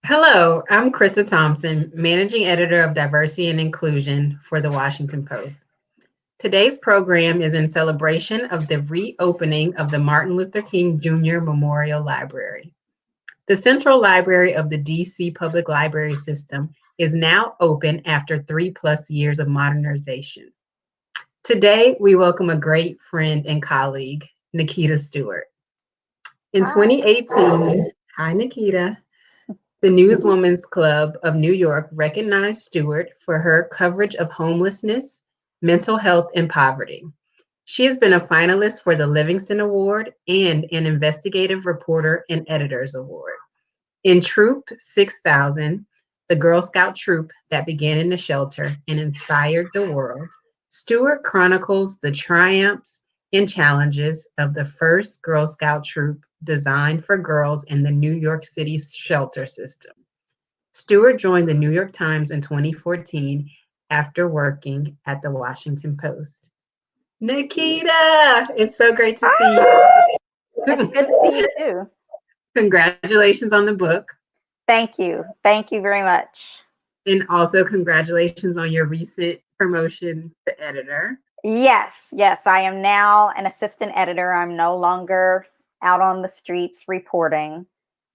Hello, I'm Krista Thompson, Managing Editor of Diversity and Inclusion for The Washington Post. Today's program is in celebration of the reopening of the Martin Luther King Jr. Memorial Library. The Central Library of the DC Public Library System is now open after 3+ years of modernization. Today, we welcome a great friend and colleague, Nikita Stewart. In Hi. 2018, hi Nikita, the Newswomen's Club of New York recognized Stewart for her coverage of homelessness, mental health, and poverty. She has been a finalist for the Livingston Award and an Investigative Reporter and Editors Award. In Troop 6000, the Girl Scout troop that began in a shelter and inspired the world, Stewart chronicles the triumphs and challenges of the first Girl Scout troop designed for girls in the New York City shelter system. Stewart joined the New York Times in 2014 after working at the Washington Post. Nikita, it's so great to see you. It's good to see you too. Congratulations on the book. Thank you. Thank you very much. And also congratulations on your recent promotion to editor. Yes, I am now an assistant editor. I'm no longer out on the streets reporting.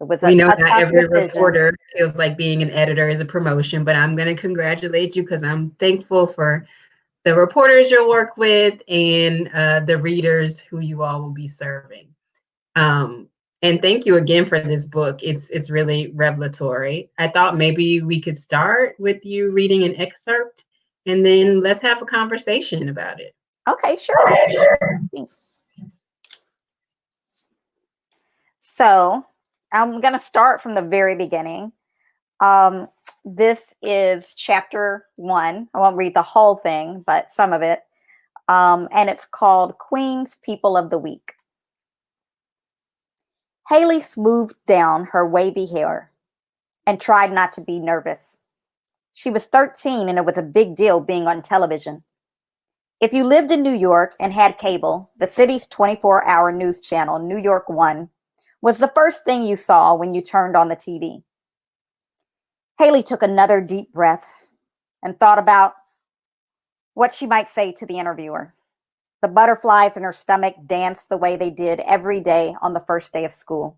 It was We know a not tough every decision. reporter feels like being an editor is a promotion, but I'm going to congratulate you because I'm thankful for the reporters you'll work with and the readers who you all will be serving. And thank you again for this book. It's really revelatory. I thought maybe we could start with you reading an excerpt and then let's have a conversation about it. Okay, sure. So I'm going to start from the very beginning. This is chapter 1. I won't read the whole thing, but some of it. And it's called Queen's People of the Week. Haley smoothed down her wavy hair and tried not to be nervous. She was 13 and it was a big deal being on television. If you lived in New York and had cable, the city's 24-hour news channel, New York One, was the first thing you saw when you turned on the TV. Haley took another deep breath and thought about what she might say to the interviewer. The butterflies in her stomach danced the way they did every day on the first day of school.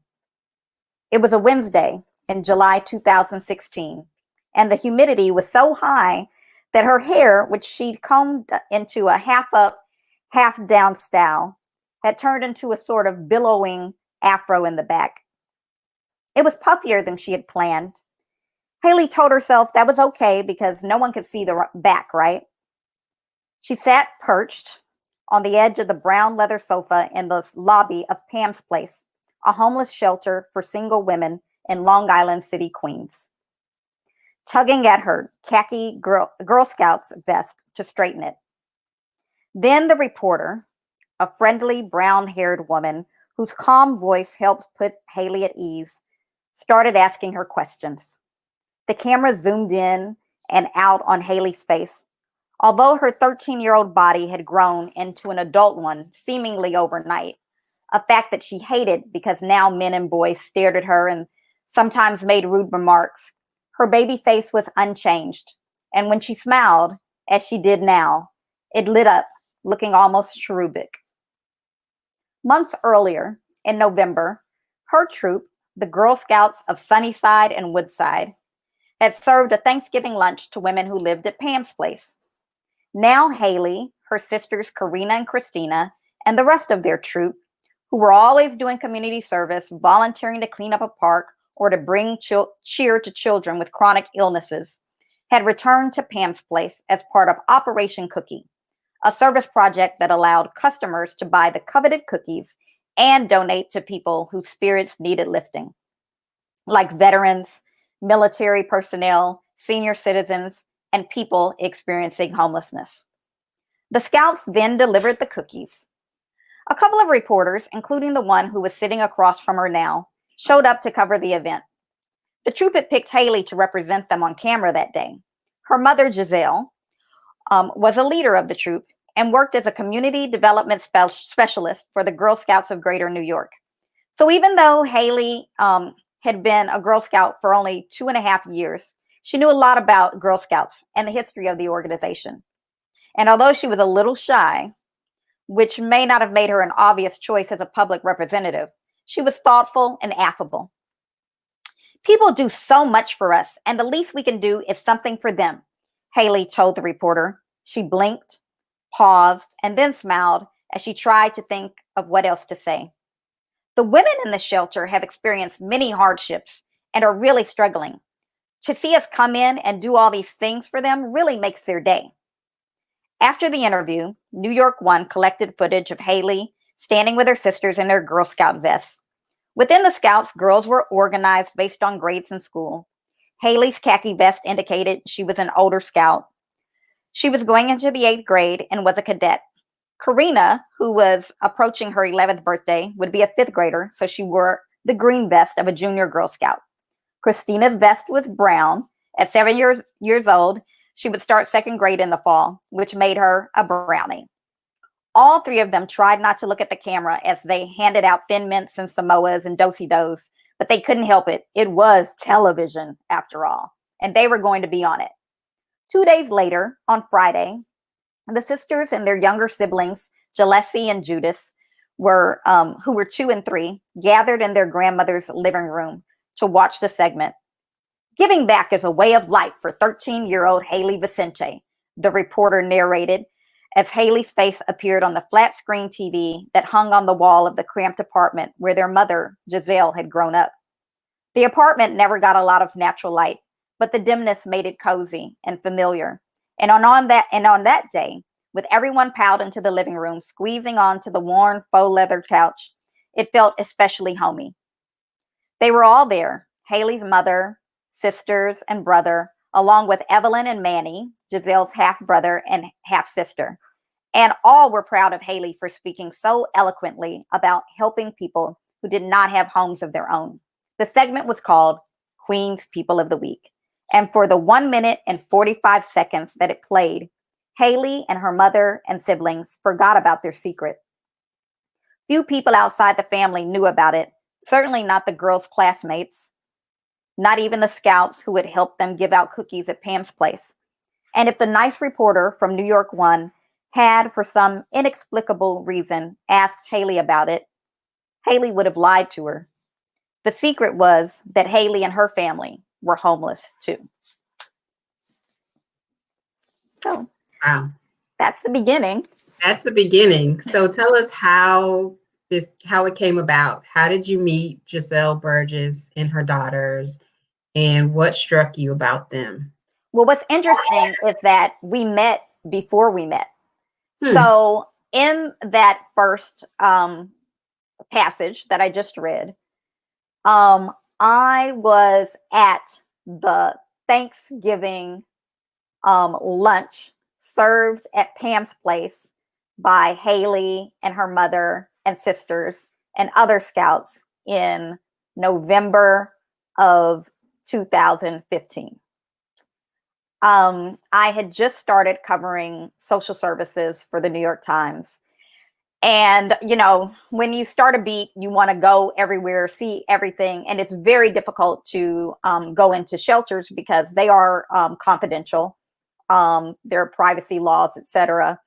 It was a Wednesday in July 2016, and the humidity was so high that her hair, which she'd combed into a half-up, half-down style, had turned into a sort of billowing afro in the back. It was puffier than she had planned. Haley told herself that was okay because no one could see the back, right? She sat perched on the edge of the brown leather sofa in the lobby of Pam's Place, a homeless shelter for single women in Long Island City, Queens, tugging at her khaki Girl Scouts vest to straighten it. Then the reporter, a friendly brown-haired woman whose calm voice helped put Haley at ease, started asking her questions. The camera zoomed in and out on Haley's face. Although her 13-year-old body had grown into an adult one seemingly overnight, a fact that she hated because now men and boys stared at her and sometimes made rude remarks, her baby face was unchanged. And when she smiled, as she did now, it lit up, looking almost cherubic. Months earlier, in November, her troop, the Girl Scouts of Sunnyside and Woodside, had served a Thanksgiving lunch to women who lived at Pam's Place. Now Haley, her sisters Karina and Christina, and the rest of their troop, who were always doing community service, volunteering to clean up a park or to bring cheer to children with chronic illnesses, had returned to Pam's Place as part of Operation Cookie, a service project that allowed customers to buy the coveted cookies and donate to people whose spirits needed lifting, like veterans, military personnel, senior citizens, and people experiencing homelessness. The Scouts then delivered the cookies. A couple of reporters, including the one who was sitting across from her now, showed up to cover the event. The troop had picked Haley to represent them on camera that day. Her mother, Giselle, was a leader of the troop and worked as a community development specialist for the Girl Scouts of Greater New York. So even though Haley had been a Girl Scout for only 2.5 years, she knew a lot about Girl Scouts and the history of the organization. And although she was a little shy, which may not have made her an obvious choice as a public representative, she was thoughtful and affable. People do so much for us, and the least we can do is something for them, Haley told the reporter. She blinked, paused, and then smiled as she tried to think of what else to say. The women in the shelter have experienced many hardships and are really struggling. To see us come in and do all these things for them really makes their day. After the interview, New York One collected footage of Haley standing with her sisters in their Girl Scout vests. Within the Scouts, girls were organized based on grades in school. Haley's khaki vest indicated she was an older Scout. She was going into the 8th grade and was a cadet. Karina, who was approaching her 11th birthday, would be a 5th grader, so she wore the green vest of a junior Girl Scout. Christina's vest was brown. At 7 years old, she would start 2nd grade in the fall, which made her a brownie. All 3 of them tried not to look at the camera as they handed out Thin Mints and Samoas and Do-si-dos, but they couldn't help it. It was television, after all, and they were going to be on it. 2 days later, on Friday, the sisters and their younger siblings, Jalessi and Judith, who were 2 and 3, gathered in their grandmother's living room to watch the segment. Giving back is a way of life for 13-year-old Haley Vicente, the reporter narrated, as Haley's face appeared on the flat screen TV that hung on the wall of the cramped apartment where their mother, Giselle, had grown up. The apartment never got a lot of natural light, but the dimness made it cozy and familiar. And on that day, with everyone piled into the living room, squeezing onto the worn faux leather couch, it felt especially homey. They were all there, Haley's mother, sisters, and brother, along with Evelyn and Manny, Giselle's half-brother and half-sister. And all were proud of Haley for speaking so eloquently about helping people who did not have homes of their own. The segment was called Queen's People of the Week. And for the 1 minute and 45 seconds that it played, Haley and her mother and siblings forgot about their secret. Few people outside the family knew about it, certainly not the girls' classmates, not even the Scouts who had helped them give out cookies at Pam's place. And if the nice reporter from New York One had, for some inexplicable reason, asked Haley about it, Haley would have lied to her. The secret was that Haley and her family were homeless too. So, Wow. That's the beginning. That's the beginning. So tell us how it came about. How did you meet Giselle Burgess and her daughters, and what struck you about them? Well, what's interesting is that we met before we met. So in that first passage that I just read, I was at the Thanksgiving lunch served at Pam's place by Haley and her mother and sisters and other Scouts in November of 2015. I had just started covering social services for the New York Times. And, you know, when you start a beat, you want to go everywhere, see everything. And it's very difficult to go into shelters because they are confidential. There are privacy laws, etc.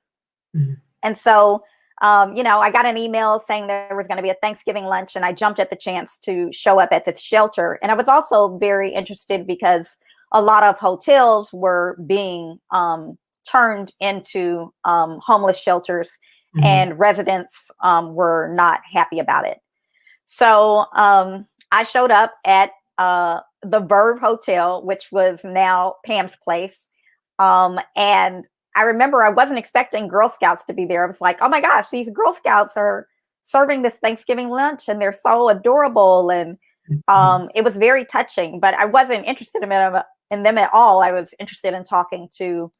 Mm-hmm. And so, you know, I got an email saying there was going to be a Thanksgiving lunch, and I jumped at the chance to show up at this shelter. And I was also very interested because a lot of hotels were being turned into homeless shelters, mm-hmm. and residents were not happy about it. So I showed up at the Verve Hotel, which was now Pam's place. And I remember I wasn't expecting Girl Scouts to be there. I was like, oh my gosh, these Girl Scouts are serving this Thanksgiving lunch and they're so adorable. And it was very touching, but I wasn't interested in them at all. I was interested in talking to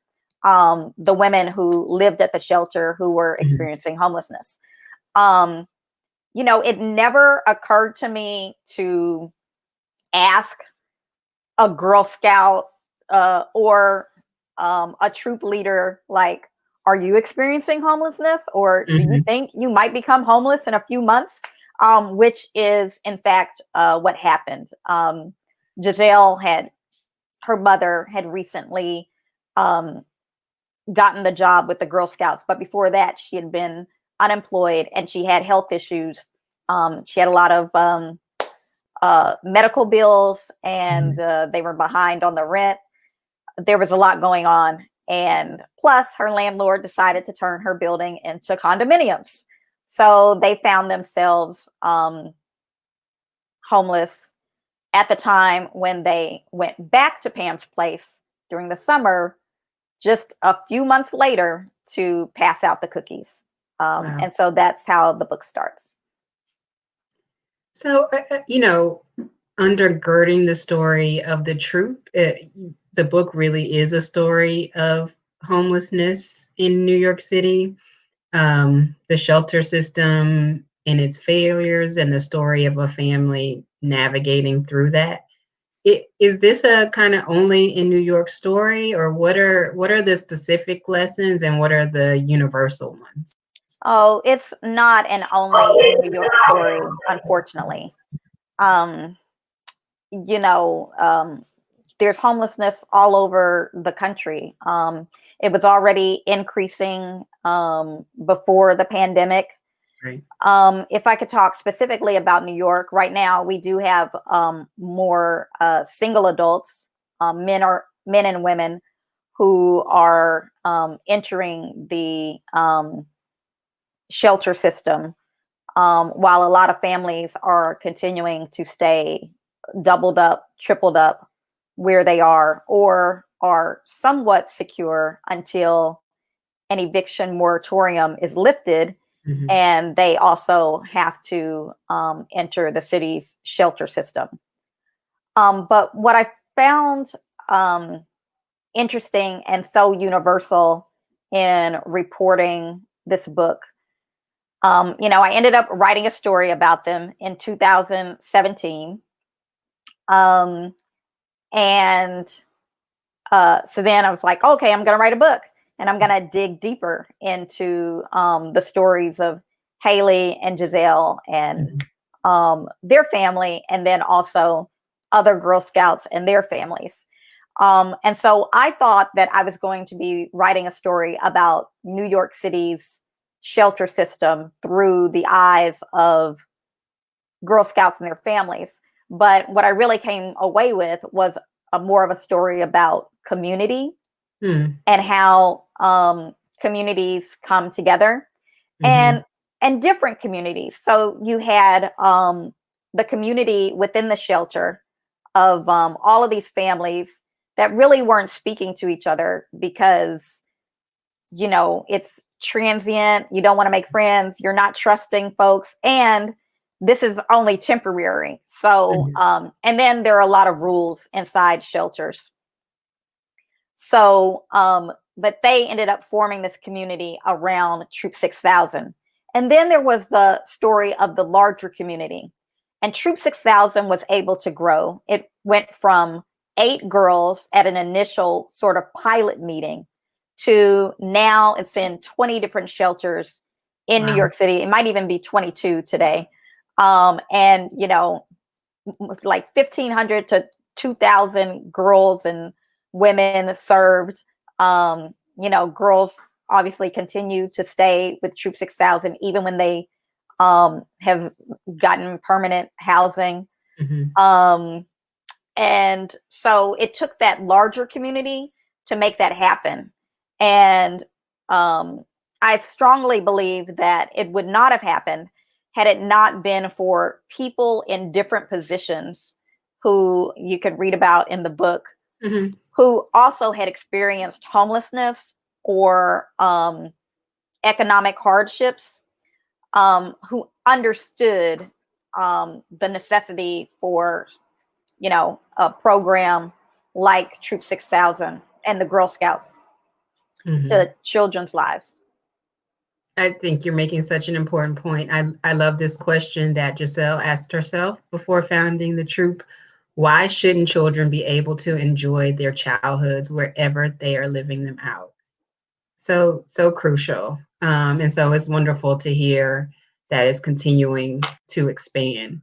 the women who lived at the shelter who were experiencing homelessness. You know, it never occurred to me to ask a Girl Scout or a troop leader, like, are you experiencing homelessness, or do you think you might become homeless in a few months? which is in fact what happened. Giselle her mother had recently gotten the job with the Girl Scouts, but before that she had been unemployed and she had health issues. She had a lot of medical bills, and they were behind on the rent. There was a lot going on, and plus her landlord decided to turn her building into condominiums. So they found themselves homeless at the time when they went back to Pam's place during the summer, just a few months later, to pass out the cookies. Wow. And so that's how the book starts. So, undergirding the story of the troop, the book really is a story of homelessness in New York City, the shelter system and its failures, and the story of a family navigating through that. Is this a kind of only in New York story, or what are the specific lessons and what are the universal ones? Oh, it's not an only in New York story, unfortunately. There's homelessness all over the country. It was already increasing before the pandemic. Right. If I could talk specifically about New York, right now we do have more single adults, men and women, who are entering the shelter system, while a lot of families are continuing to stay doubled up, tripled up where they are, or are somewhat secure until an eviction moratorium is lifted. Mm-hmm. And they also have to enter the city's shelter system. But what I found interesting and so universal in reporting this book, I ended up writing a story about them in 2017. So then I was like, okay, I'm going to write a book, and I'm going to dig deeper into the stories of Haley and Giselle and their family, and then also other Girl Scouts and their families. And so I thought that I was going to be writing a story about New York City's shelter system through the eyes of Girl Scouts and their families. But what I really came away with was more of a story about community and how communities come together, and different communities. So you had the community within the shelter of all of these families that really weren't speaking to each other because, it's transient. You don't want to make friends. You're not trusting folks. And this is only temporary. So, and then there are a lot of rules inside shelters. So, but they ended up forming this community around Troop 6000. And then there was the story of the larger community. And Troop 6000 was able to grow. It went from 8 girls at an initial sort of pilot meeting to now it's in 20 different shelters in New York City. It might even be 22 today. And, like 1,500 to 2,000 girls and women served. Girls obviously continue to stay with Troop 6000 even when they have gotten permanent housing. And so it took that larger community to make that happen. And I strongly believe that it would not have happened had it not been for people in different positions who you could read about in the book, who also had experienced homelessness or economic hardships, who understood the necessity for, a program like Troop 6000 and the Girl Scouts to children's lives. I think you're making such an important point. I love this question that Giselle asked herself before founding the troop. Why shouldn't children be able to enjoy their childhoods wherever they are living them out? So crucial. And so it's wonderful to hear that is continuing to expand.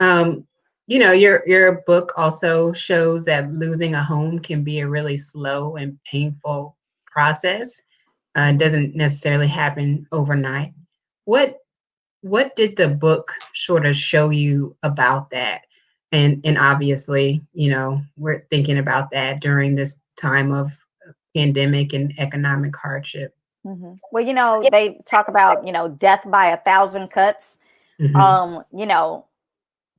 Um, your book also shows that losing a home can be a really slow and painful process. It doesn't necessarily happen overnight. What what did the book sort of show you about that? And obviously, we're thinking about that during this time of pandemic and economic hardship. Well, they talk about, death by 1,000 cuts. Hmm. You know,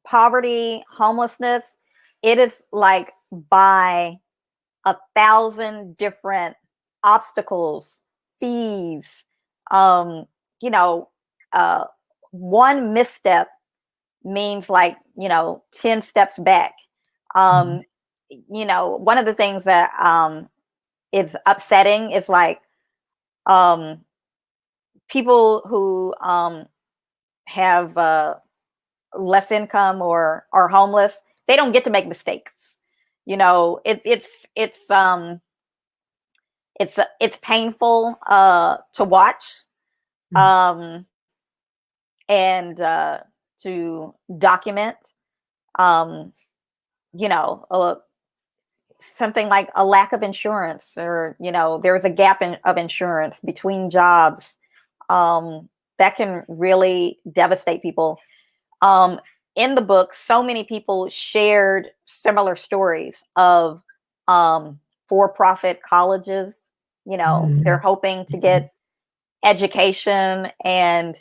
poverty, homelessness, it is like by 1,000 different obstacles, fees, um, you know, uh, one misstep means like, 10 steps back. Um, one of the things that is upsetting is like um, people who have less income or are homeless, they don't get to make mistakes. It's painful to watch, um, and to document. Um, you know, uh, Something like a lack of insurance, or there is a gap of insurance between jobs, that can really devastate people. Um, in the book, so many people shared similar stories of um, for-profit colleges. They're Hmm. hoping to get education, and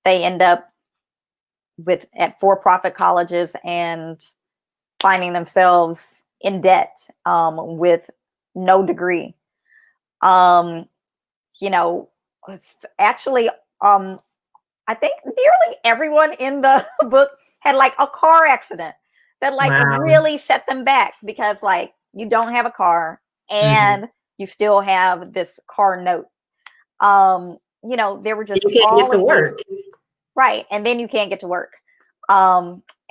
they end up at for-profit colleges and finding themselves in debt, with no degree. Um, it's actually, I think nearly everyone in the book had like a car accident that like Wow. really set them back, because like you don't have a car Hmm. and you still have this car note. Um, there were just You can't get all to of these. work. Right, and then you can't get to work.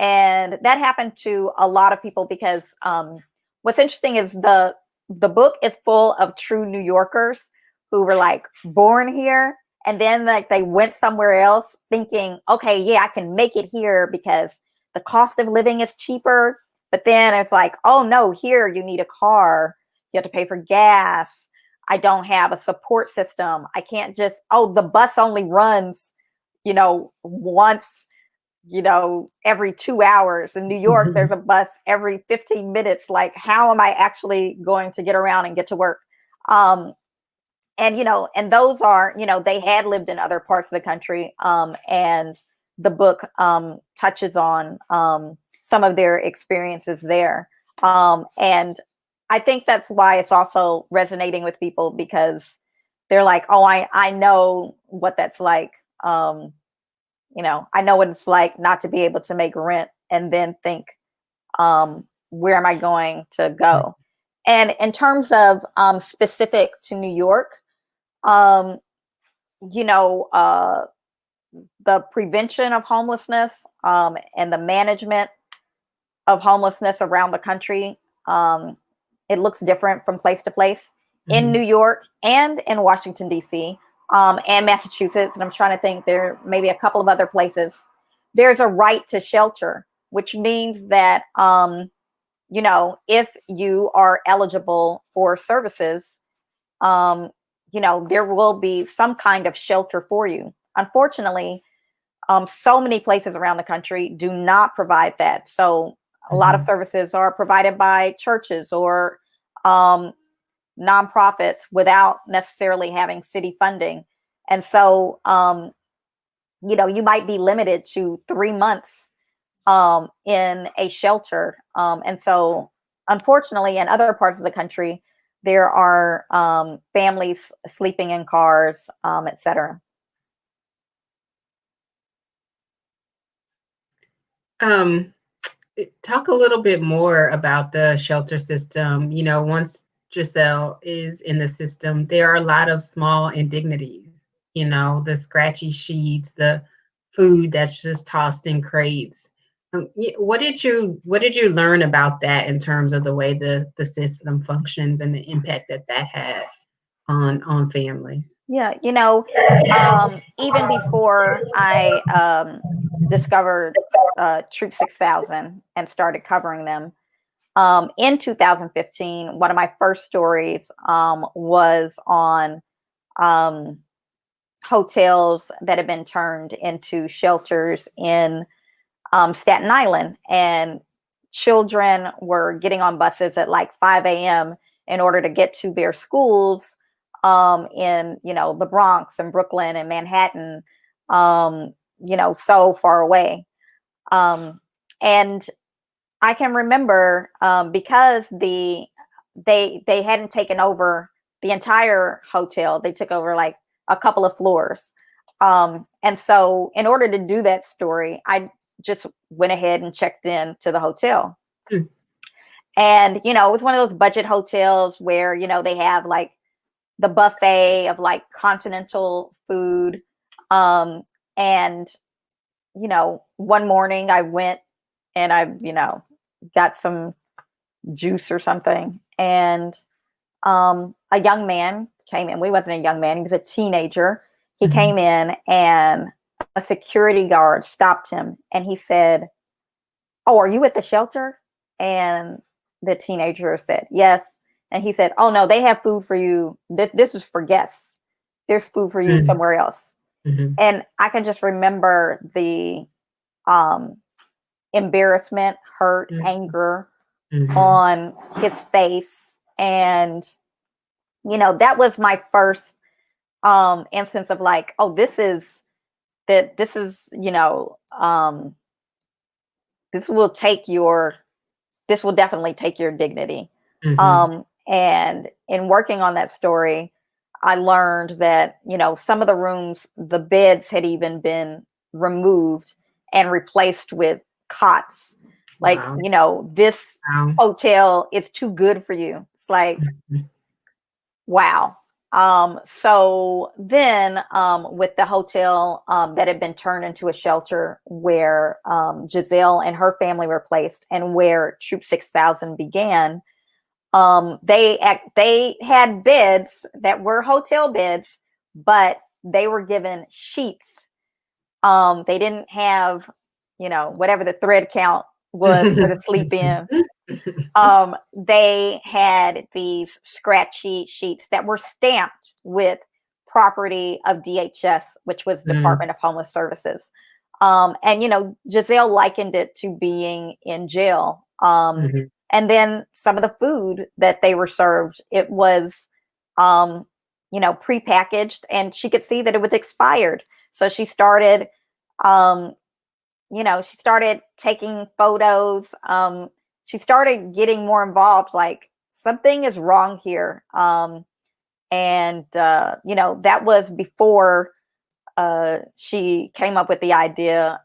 And that happened to a lot of people, because what's interesting is the book is full of true New Yorkers who were like born here, and then like they went somewhere else thinking, okay, yeah, I can make it here because the cost of living is cheaper. But then it's like, oh no, here you need a car, you have to pay for gas. I don't have a support system. I can't just, oh, the bus only runs once, every 2 hours. In New York, there's a bus every 15 minutes. Like, how am I actually going to get around and get to work? Um, and those are, they had lived in other parts of the country. And the book touches on some of their experiences there. And I think that's why it's also resonating with people, because they're like, oh, I know what that's like. I know what it's like not to be able to make rent and then think, where am I going to go? And in terms of specific to New York, um, you know, uh, the prevention of homelessness, and the management of homelessness around the country, um, it looks different from place to place. In New Hmm. York and in Washington, D.C., and Massachusetts, and I'm trying to think, there may be a couple of other places, there's a right to shelter, which means that, if you are eligible for services, um, there will be some kind of shelter for you. Unfortunately, so many places around the country do not provide that. So a lot of Hmm. services are provided by churches or um, nonprofits without necessarily having city funding. And so, you might be limited to 3 months in a shelter. And so, unfortunately, in other parts of the country, there are families sleeping in cars, etc. Um, Talk a little bit more about the shelter system. Once Giselle is in the system, there are a lot of small indignities, the scratchy sheets, the food that's just tossed in crates. What did you learn about that in terms of the way the system functions and the impact that had on families. Yeah, even before I discovered Troop 6000 and started covering them, in 2015, one of my first stories was on um, hotels that have been turned into shelters in Staten Island. And children were getting on buses at like 5 a.m. in order to get to their schools in, the Bronx and Brooklyn and Manhattan, so far away. And I can remember because they hadn't taken over the entire hotel. They took over like a couple of floors. And so in order to do that story, I just went ahead and checked in to the hotel. Mm. And, it was one of those budget hotels where, they have like the buffet of like continental food. And, one morning I went and I, got some juice or something. And a young man came in. He wasn't a young man, he was a teenager. He Mm-hmm. came in and a security guard stopped him and he said, "Oh, are you at the shelter?" And the teenager said, "Yes." And he said, "Oh no, they have food for you. This is for guests. There's food for you Mm-hmm. somewhere else." Mm-hmm. And I can just remember the embarrassment, hurt, Mm-hmm. anger Mm-hmm. on his face. And, that was my first instance of like, oh, this will definitely take your dignity. Mm-hmm. And in working on that story, I learned that, some of the rooms, the beds had even been removed and replaced with cots. Like, Wow. this Wow. hotel is too good for you. It's like, Mm-hmm. wow. So then with the hotel that had been turned into a shelter where Giselle and her family were placed and where Troop 6000 began, they had beds that were hotel beds, but they were given sheets. They didn't have, whatever the thread count was for the sleep in. They had these scratchy sheets that were stamped with property of DHS, which was Department of Homeless Services. And Giselle likened it to being in jail. Mm-hmm. And then some of the food that they were served, it was, prepackaged, and she could see that it was expired. So she started, taking photos. She started getting more involved. Like, something is wrong here. And that was before she came up with the idea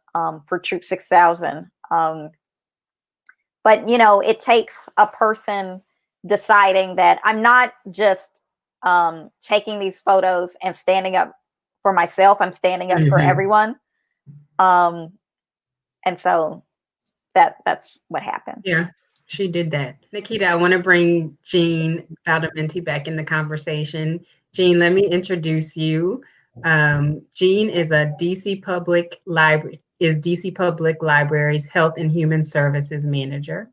for Troop 6000. But it takes a person deciding that I'm not just taking these photos and standing up for myself. I'm standing up for everyone. And so that's what happened. Yeah, she did that. Nikita, I want to bring Jean Badalamenti back in the conversation. Jean, let me introduce you. Jean is DC Public Library's Health and Human Services Manager.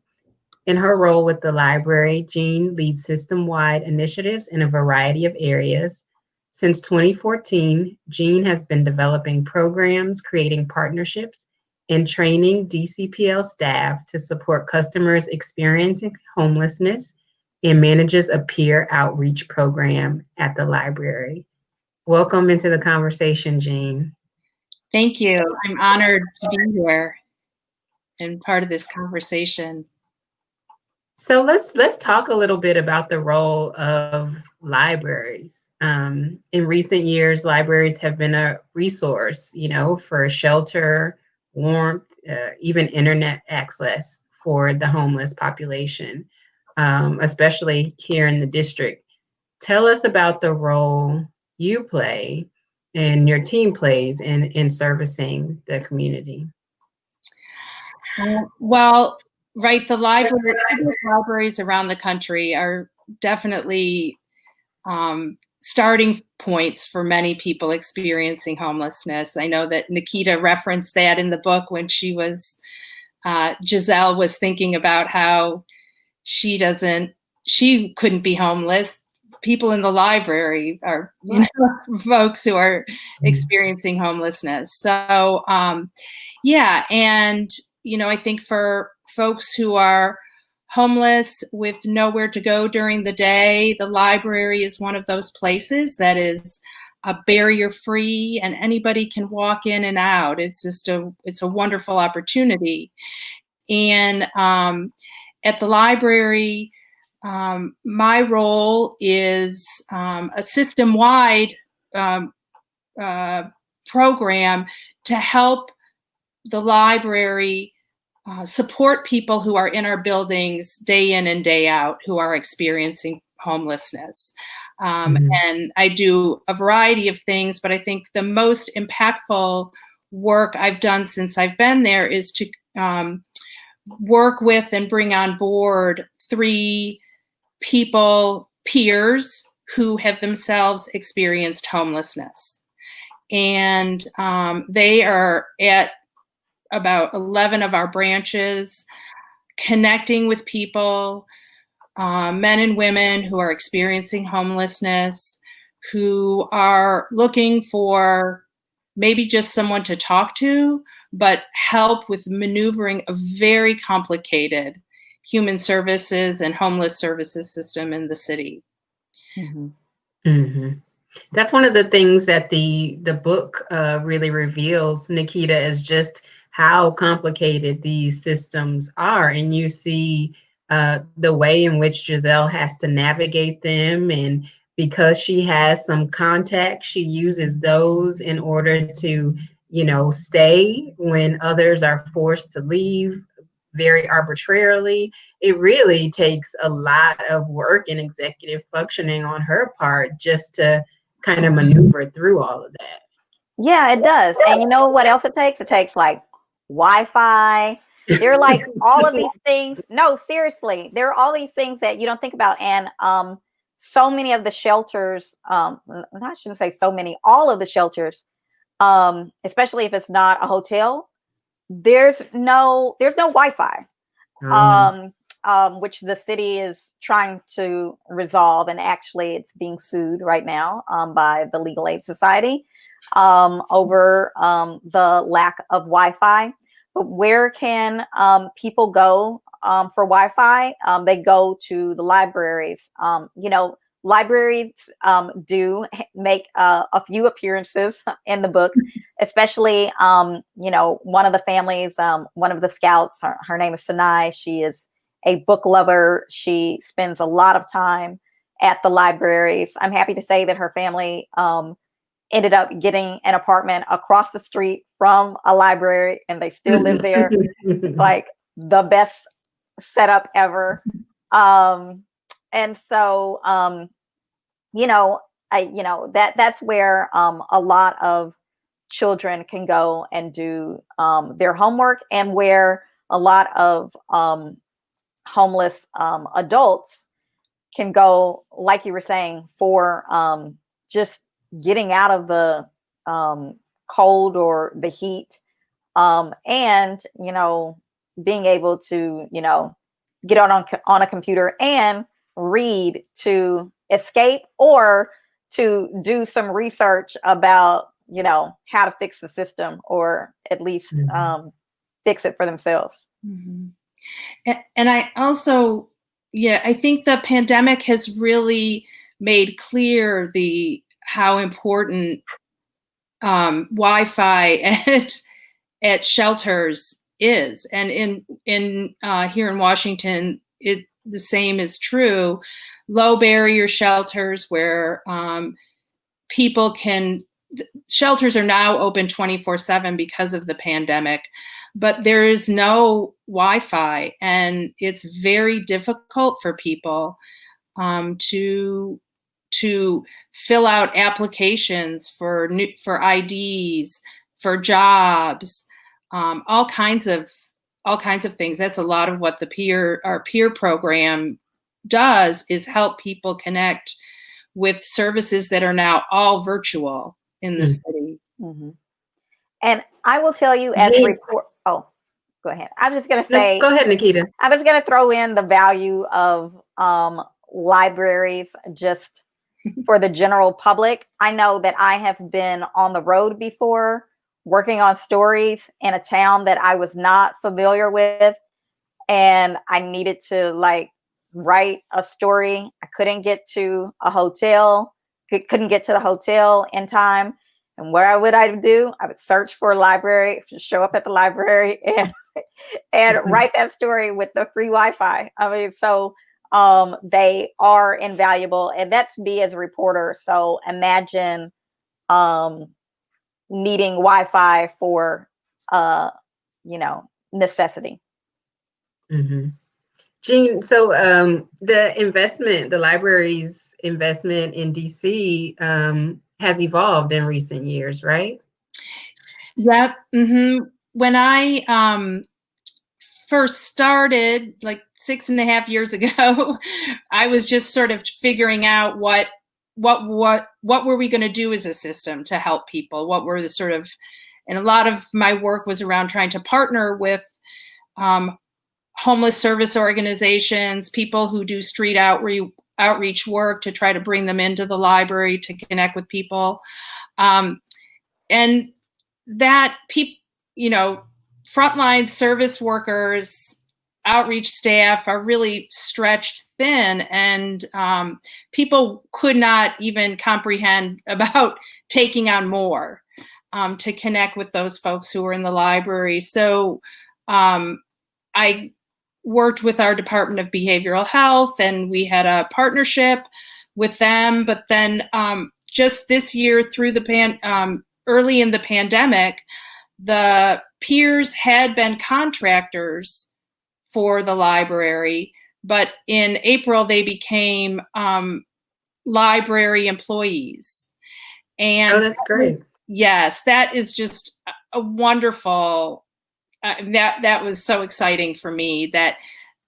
In her role with the library, Jean leads system-wide initiatives in a variety of areas. Since 2014, Jean has been developing programs, creating partnerships, and training DCPL staff to support customers experiencing homelessness and manages a peer outreach program at the library. Welcome into the conversation, Jean. Thank you. I'm honored to be here and part of this conversation. So let's talk a little bit about the role of libraries. In recent years, libraries have been a resource, for shelter, warmth, even internet access for the homeless population, especially here in the district. Tell us about the role you play and your team plays in servicing the community. Well, right, the libraries around the country are definitely starting points for many people experiencing homelessness. I know that Nikita referenced that in the book when she was, Giselle was thinking about how she couldn't be homeless. People in the library are, folks who are experiencing homelessness. So, yeah. And, I think for folks who are homeless with nowhere to go during the day, the library is one of those places that is barrier free and anybody can walk in and out. It's just it's a wonderful opportunity. And at the library, my role is a system-wide program to help the library support people who are in our buildings day in and day out who are experiencing homelessness. And I do a variety of things, but I think the most impactful work I've done since I've been there is to work with and bring on board 3 peers who have themselves experienced homelessness. And they are at about 11 of our branches, connecting with people, men and women who are experiencing homelessness, who are looking for maybe just someone to talk to, but help with maneuvering a very complicated human services and homeless services system in the city. That's one of the things that the book really reveals, Nikita, is just how complicated these systems are. And you see the way in which Giselle has to navigate them. And because she has some contacts, she uses those in order to, stay when others are forced to leave very arbitrarily. It really takes a lot of work and executive functioning on her part just to kind of maneuver through all of that. Yeah, it does. And you know what else it takes? It takes like Wi-Fi. There are like all of these things. No, seriously, there are all these things that you don't think about. And so many of the shelters, I shouldn't say so many, all of the shelters, especially if it's not a hotel, there's no Wi-Fi, which the city is trying to resolve. And actually it's being sued right now by the Legal Aid Society over the lack of Wi-Fi. But where can people go for Wi-Fi? They go to the libraries. Libraries do make a few appearances in the book, especially, one of the families, one of the scouts, her name is Sinai. She is a book lover. She spends a lot of time at the libraries. I'm happy to say that her family ended up getting an apartment across the street from a library, and they still live there. It's like the best setup ever. And so, that's where a lot of children can go and do their homework, and where a lot of homeless adults can go, like you were saying, for just getting out of the cold or the heat, and being able to get on a computer and read to escape, or to do some research about how to fix the system, or at least fix it for themselves. And I also, I think the pandemic has really made clear how important Wi-Fi at shelters is, and in here in Washington, the same is true. Low barrier shelters where shelters are now open 24/7 because of the pandemic, but there is no Wi-Fi, and it's very difficult for people to fill out applications for IDs, for jobs, all kinds of things. That's a lot of what our peer program does, is help people connect with services that are now all virtual in the city. Mm-hmm. And I will tell you as a report. Oh, go ahead. I was just going to say. No, go ahead, Nikita. I was going to throw in the value of libraries just for the general public. I know that I have been on the road before working on stories in a town that I was not familiar with. And I needed to write a story. I couldn't get to a hotel, couldn't get to the hotel in time. And what would I do? I would search for a library, show up at the library and write that story with the free Wi-Fi. I mean, so they are invaluable. And that's me as a reporter. So imagine needing Wi-Fi for, necessity. Mm-hmm. Jean, so the library's investment in DC has evolved in recent years, right? Yep. Mm-hmm. When I first started, like 6.5 years ago, I was just sort of figuring out what were we going to do as a system to help people? What were the sort of, and a lot of my work was around trying to partner with homeless service organizations, people who do street outreach work to try to bring them into the library to connect with people. And that frontline service workers, outreach staff are really stretched thin, and people could not even comprehend about taking on more to connect with those folks who were in the library. So I worked with our Department of Behavioral Health, and we had a partnership with them. But then just this year, through the early in the pandemic, the peers had been contractors for the library, but in April they became library employees. And that's great. Yes, that is just a wonderful. That was so exciting for me that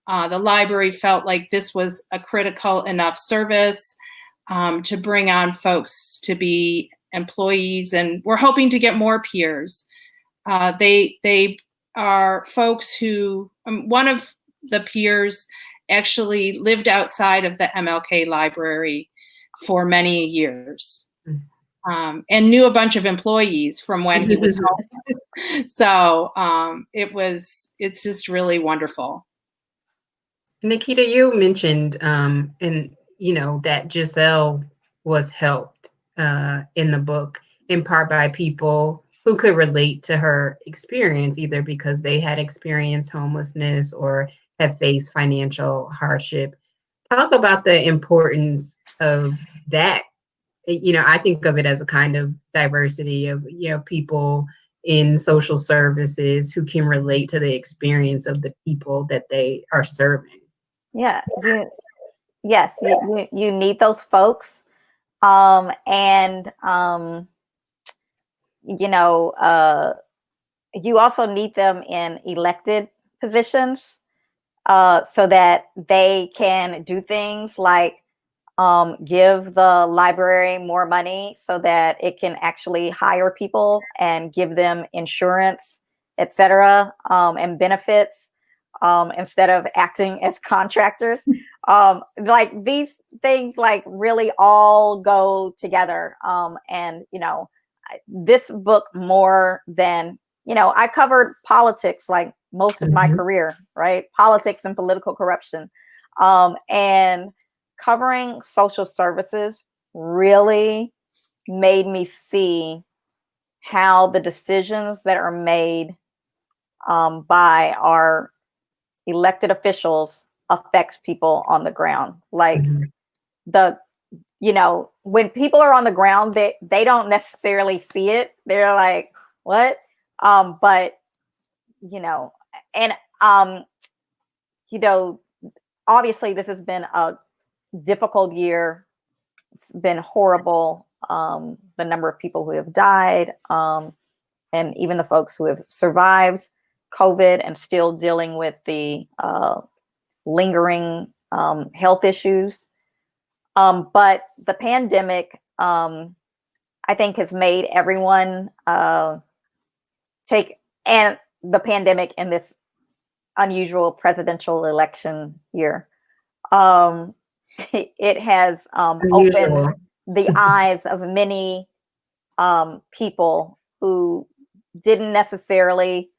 the library felt like this was a critical enough service to bring on folks to be employees, and we're hoping to get more peers. They are folks who, one of the peers actually lived outside of the MLK library for many years. And knew a bunch of employees from when he was home. So it's just really wonderful. Nikita, you mentioned that Giselle was helped in the book in part by people who could relate to her experience, either because they had experienced homelessness or have faced financial hardship. Talk about the importance of that. I think of it as a kind of diversity of, people in social services who can relate to the experience of the people that they are serving. Yeah. You need those folks. You also need them in elected positions so that they can do things like give the library more money so that it can actually hire people and give them insurance, etc., and benefits instead of acting as contractors. Like these things really all go together. And this book, more than, I covered politics like most of my career, right? Politics and political corruption. And covering social services really made me see how the decisions that are made by our elected officials affects people on the ground. Like when people are on the ground, they don't necessarily see it. They're like, what? But obviously this has been a difficult year. It's been horrible. The number of people who have died, and even the folks who have survived COVID and still dealing with the lingering health issues. But the pandemic, I think, has made everyone and the pandemic in this unusual presidential election year, it has Unusual. opened the eyes of many people who didn't necessarily,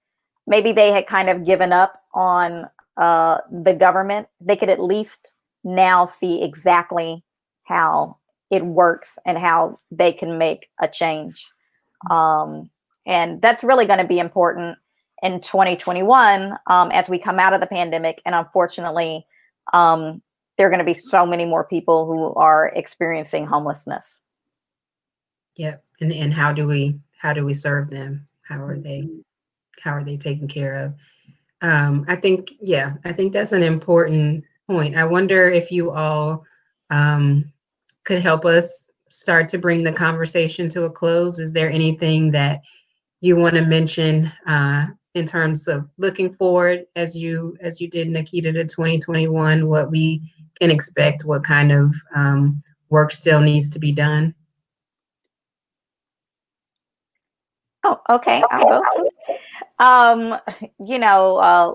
maybe they had kind of given up on the government. They could at least now see exactly how it works and how they can make a change. And that's really going to be important in 2021 as we come out of the pandemic. And unfortunately, there are going to be so many more people who are experiencing homelessness. Yeah. And how do we serve them? How are they taken care of? I think that's an important point. I wonder if you all could help us start to bring the conversation to a close. Is there anything that you want to mention in terms of looking forward as you did, Nikita, to 2021, what we can expect, what kind of work still needs to be done? Oh, okay. I'll go.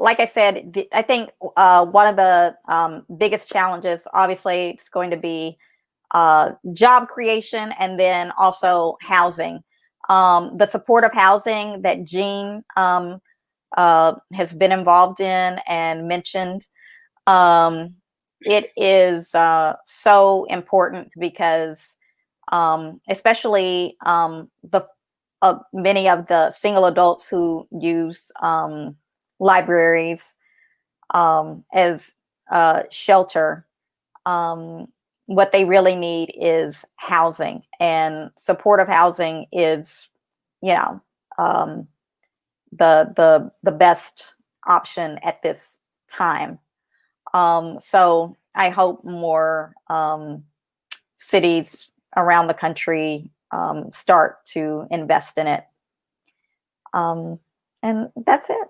Like I said, I think one of the biggest challenges, obviously, it's going to be job creation and then also housing. The supportive housing that Jean has been involved in and mentioned, it is so important because especially many of the single adults who use libraries as shelter, what they really need is housing, and supportive housing is, the best option at this time. So I hope more cities around the country start to invest in it. And that's it.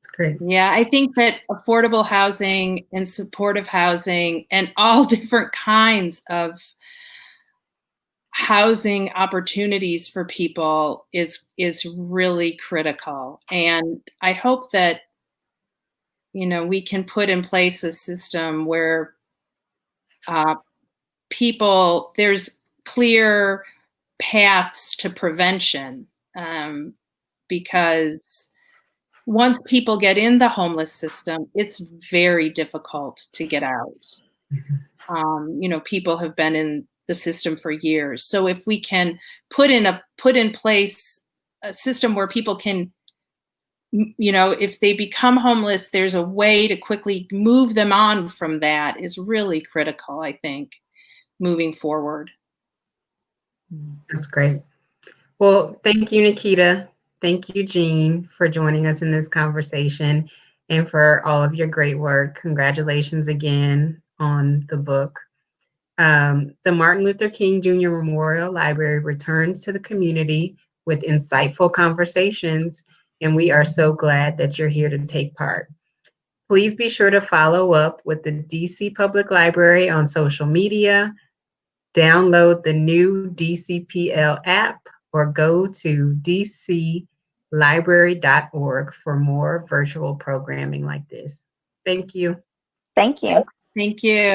That's great. Yeah, I think that affordable housing and supportive housing and all different kinds of housing opportunities for people is really critical. And I hope that, we can put in place a system where there's clear paths to prevention, because once people get in the homeless system, it's very difficult to get out. People have been in the system for years. So if we can put in place a system where people can, if they become homeless, there's a way to quickly move them on from that is really critical, I think, moving forward. That's great. Well, thank you, Nikita. Thank you, Jean, for joining us in this conversation and for all of your great work. Congratulations again on the book. The Martin Luther King Jr. Memorial Library returns to the community with insightful conversations, and we are so glad that you're here to take part. Please be sure to follow up with the DC Public Library on social media, download the new DCPL app, or go to dclibrary.org for more virtual programming like this. Thank you. Thank you. Thank you.